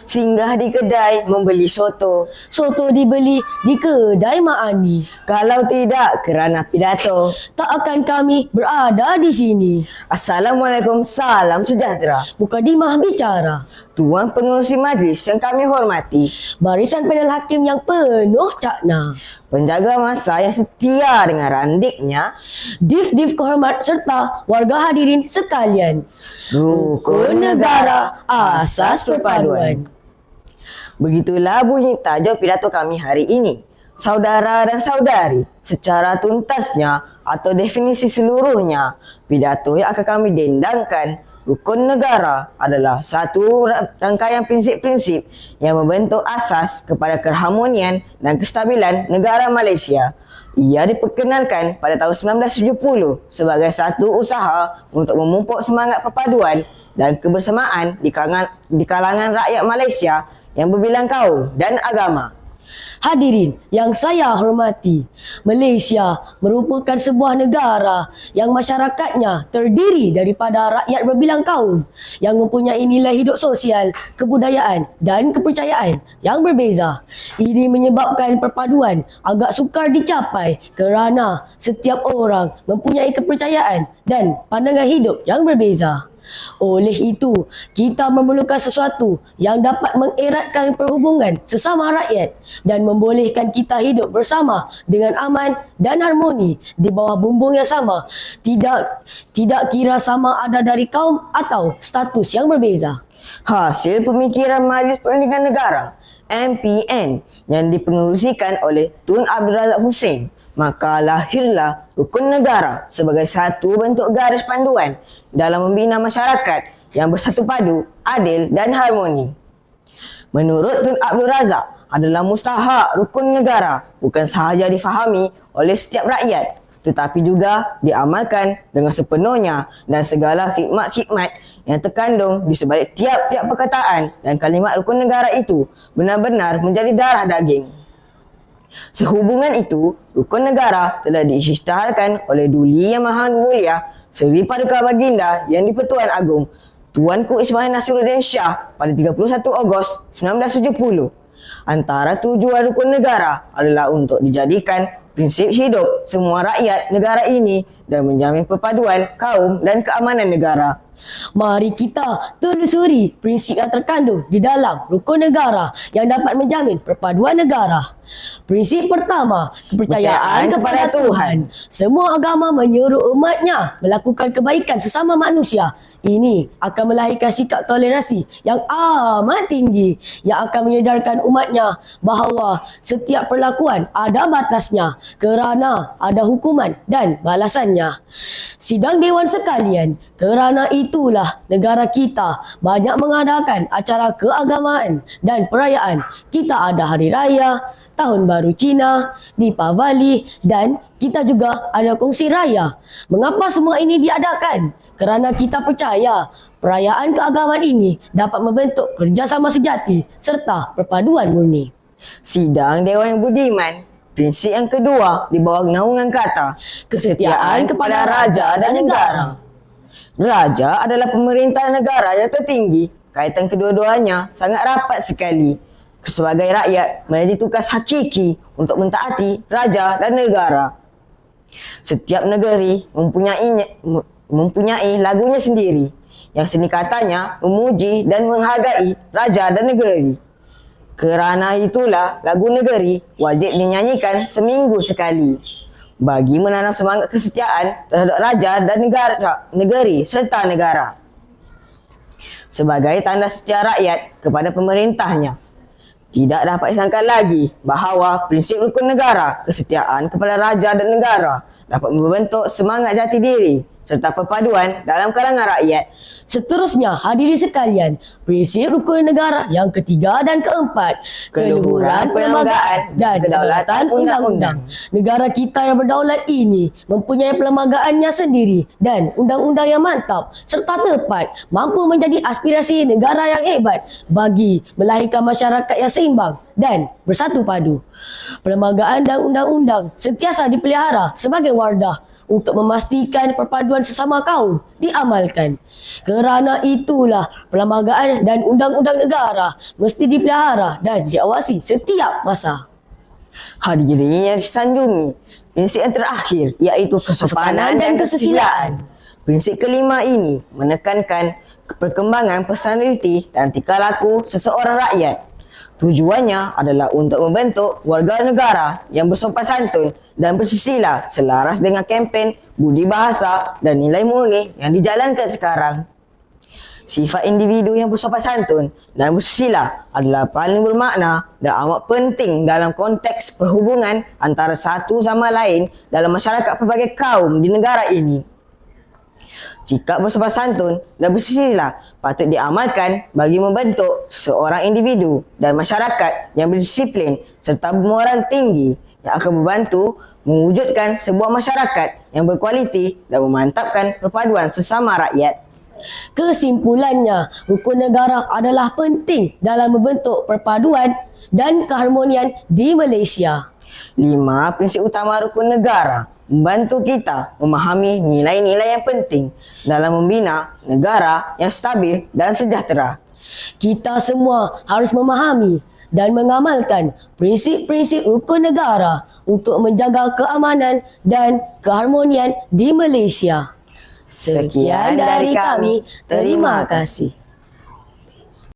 Singgah di kedai membeli soto. Soto dibeli di kedai Mak Ani. Kalau tidak kerana pidato. Tak akan kami berada di sini. Assalamualaikum, salam sejahtera. Mukadimah bicara. Tuan pengerusi majlis yang kami hormati. Barisan panel hakim yang penuh cakna. Penjaga masa yang setia dengan randiknya. Div-div kehormat serta warga hadirin sekalian. Rukun negara, asas perpaduan. Begitulah bunyi tajuk pidato kami hari ini. Saudara dan saudari, secara tuntasnya atau definisi seluruhnya, pidato yang akan kami dendangkan. Rukun negara adalah satu rangkaian prinsip-prinsip yang membentuk asas kepada keharmonian dan kestabilan negara Malaysia. Ia diperkenalkan pada tahun 1970 sebagai satu usaha untuk memupuk semangat perpaduan dan kebersamaan di kalangan rakyat Malaysia yang berbilang kaum dan agama. Hadirin yang saya hormati, Malaysia merupakan sebuah negara yang masyarakatnya terdiri daripada rakyat berbilang kaum yang mempunyai nilai hidup sosial, kebudayaan dan kepercayaan yang berbeza. Ini menyebabkan perpaduan agak sukar dicapai kerana setiap orang mempunyai kepercayaan dan pandangan hidup yang berbeza. Oleh itu, kita memerlukan sesuatu yang dapat mengeratkan perhubungan sesama rakyat dan membolehkan kita hidup bersama dengan aman dan harmoni di bawah bumbung yang sama, tidak kira sama ada dari kaum atau status yang berbeza. Hasil pemikiran Majlis Perundingan Negara MPN yang dipengerusikan oleh Tun Abdul Razak Hussein, maka lahirlah rukun negara sebagai satu bentuk garis panduan dalam membina masyarakat yang bersatu padu, adil dan harmoni. Menurut Tun Abdul Razak, adalah mustahak rukun negara bukan sahaja difahami oleh setiap rakyat, tetapi juga diamalkan dengan sepenuhnya dan segala khidmat-khidmat yang terkandung di sebalik tiap-tiap perkataan dan kalimat rukun negara itu benar-benar menjadi darah daging. Sehubungan itu, rukun negara telah diisytiharkan oleh Duli Yang Maha Mulia Seri Paduka Baginda Yang di-Pertuan Agong Tuanku Ismail Nasiruddin Shah pada 31 Ogos 1970. Antara tujuan rukun negara adalah untuk dijadikan prinsip hidup semua rakyat negara ini dan menjamin perpaduan kaum dan keamanan negara. Mari kita telusuri prinsip yang terkandung di dalam rukun negara yang dapat menjamin perpaduan negara. Prinsip pertama, kepercayaan kepada Tuhan. Semua agama menyuruh umatnya melakukan kebaikan sesama manusia. Ini akan melahirkan sikap toleransi yang amat tinggi yang akan menyedarkan umatnya bahawa setiap perlakuan ada batasnya kerana ada hukuman dan balasannya. Sidang Dewan sekalian, kerana itulah negara kita banyak mengadakan acara keagamaan dan perayaan. Kita ada Hari Raya, Tahun Baru Cina, Deepavali dan kita juga ada Kongsi Raya. Mengapa semua ini diadakan? Kerana kita percaya perayaan keagamaan ini dapat membentuk kerjasama sejati serta perpaduan murni. Sidang Dewan Yang Budiman, prinsip yang kedua di bawah naungan kata kesetiaan kepada raja dan negara. Raja adalah pemerintah negara yang tertinggi. Kaitan kedua-duanya sangat rapat sekali. Sebagai rakyat menjadi tugas hakiki untuk mentaati raja dan negara. Setiap negeri mempunyai lagunya sendiri yang seni katanya memuji dan menghargai raja dan negeri. Kerana itulah lagu negeri wajib dinyanyikan seminggu sekali bagi menanam semangat kesetiaan terhadap raja dan negeri serta negara. Sebagai tanda setia rakyat kepada pemerintahnya. Tidak dapat disangka lagi bahawa prinsip rukun negara, kesetiaan kepada raja dan negara dapat membentuk semangat jati diri serta perpaduan dalam kalangan rakyat. Seterusnya, hadirin sekalian, prinsip rukun negara yang ketiga dan keempat, keluhuran perlembagaan dan kedaulatan undang-undang. Negara kita yang berdaulat ini mempunyai perlembagaannya sendiri dan undang-undang yang mantap serta tepat, mampu menjadi aspirasi negara yang hebat bagi melahirkan masyarakat yang seimbang dan bersatu padu. Perlembagaan dan undang-undang sentiasa dipelihara sebagai wardah untuk memastikan perpaduan sesama kaum diamalkan. Kerana itulah perlembagaan dan undang-undang negara mesti dipelihara dan diawasi setiap masa. Hadirin yang disanjungi, prinsip yang terakhir iaitu kesopanan dan kesusilaan. Prinsip kelima ini menekankan perkembangan personaliti dan tingkah laku seseorang rakyat. Tujuannya adalah untuk membentuk warga negara yang bersopan santun dan bersusila selaras dengan kempen budi bahasa dan nilai murni yang dijalankan sekarang. Sifat individu yang bersopan santun dan bersusila adalah paling bermakna dan amat penting dalam konteks perhubungan antara satu sama lain dalam masyarakat pelbagai kaum di negara ini. Sikap bersopan santun dan bersusila patut diamalkan bagi membentuk seorang individu dan masyarakat yang berdisiplin serta bermoral tinggi yang akan membantu mewujudkan sebuah masyarakat yang berkualiti dan memantapkan perpaduan sesama rakyat. Kesimpulannya, rukun negara adalah penting dalam membentuk perpaduan dan keharmonian di Malaysia. 5 prinsip utama rukun negara membantu kita memahami nilai-nilai yang penting dalam membina negara yang stabil dan sejahtera. Kita semua harus memahami dan mengamalkan prinsip-prinsip rukun negara untuk menjaga keamanan dan keharmonian di Malaysia. Sekian dari kami, terima kasih.